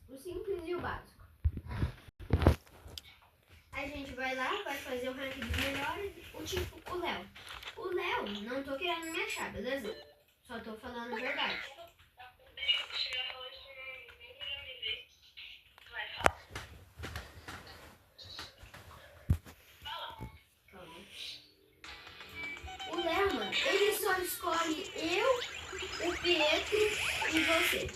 O simples e o básico. A gente vai lá, vai fazer o ranking dos melhores. O tipo, o Léo. O Léo, não tô querendo me achar, beleza? Só tô falando a verdade. Calma. O Léo, mano, ele só escolhe eu, o Pietro e você.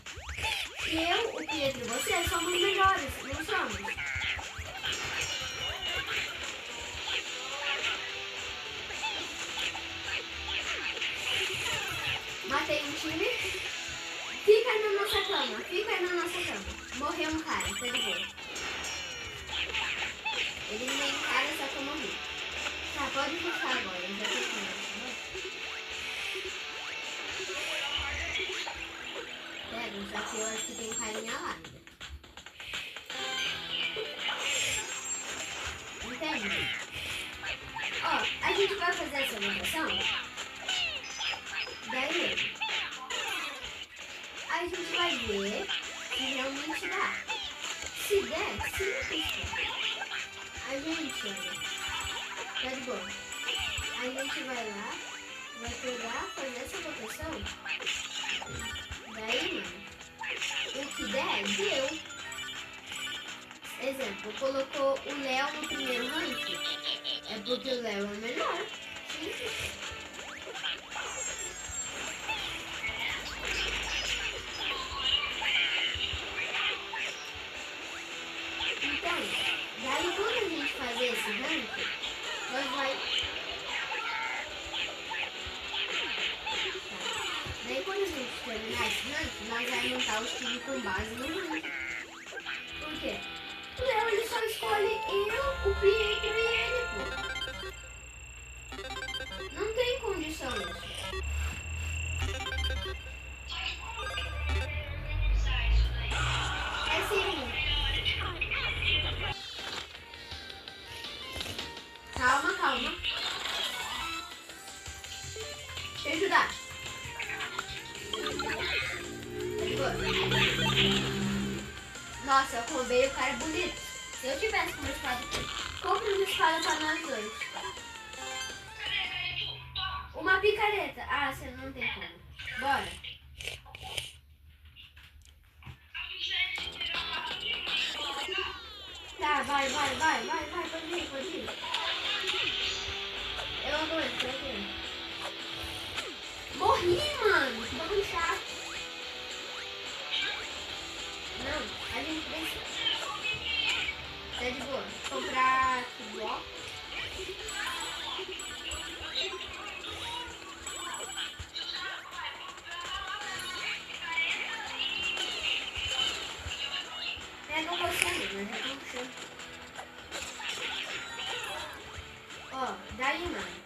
Eu, o Pietro e você somos melhores, não somos? Matei um time. Fica aí na nossa cama, fica aí na nossa cama. Morreu um cara, tá de boa. Eliminei um cara, só que eu morri. Tá, pode puxar agora, eu já tô com pega, só que eu acho que tem carinha lá ainda. Entende? Ó, a gente vai fazer essa votação. Daí a gente vai ver se realmente dá. Se der, simples. A gente, olha, tá de boa. A gente vai lá, vai pegar, fazer essa votação. Daí, mano, o que der, deu. Exemplo, colocou o Léo no primeiro ranking. É porque o Léo é o melhor. Simples. Então, daí quando a gente fazer esse ranking, nós vai... Daí quando a gente terminar esse ranking, nós vai montar os times com base no ranking. Por quê? O Léo, ele só escolhe eu, o Pietro e ele, pô. Não tem condição isso. É sim. Calma, calma. Deixa eu ajudar. Nossa, eu roubei o cara bonito. Se eu tivesse com uma espada, compre uma espada pra nós dois. Uma picareta. Ah, você não tem como. Bora. Tá, vai, pode ir. Eu aguento. Morri, mano. Que bagulho chato. Não, a gente precisa. Tá de boa. Comprar bloco. Pega você mesmo, eu já tô puxando. Ó, daí, mano.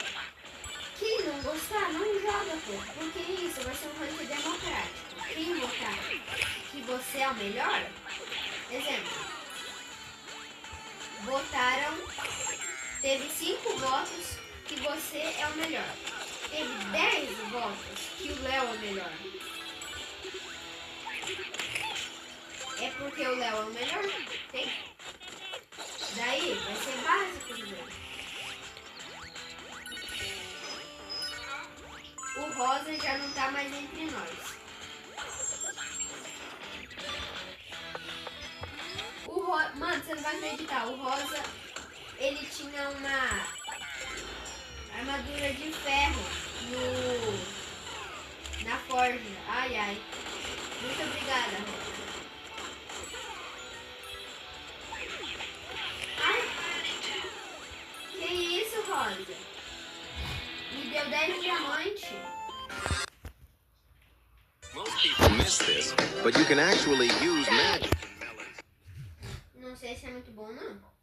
Quem não gostar, não joga, pô. Porque isso vai ser um ranking democrático. Quem votar que você é o melhor, exemplo, votaram, teve 5 votos que você é o melhor. Teve 10 votos que o Léo é o melhor. É porque o Léo é o melhor? Tem. Daí vai ser básico de ver. O Rosa já não tá mais entre nós. Mano, você não vai acreditar. O Rosa, ele tinha uma armadura de ferro na forja. Ai, ai. Muito obrigada, Rosa. Ai. Que isso, Rosa? Me deu 10 diamantes. Most people miss this, but you can actually use magic. Não sei se é muito bom, não.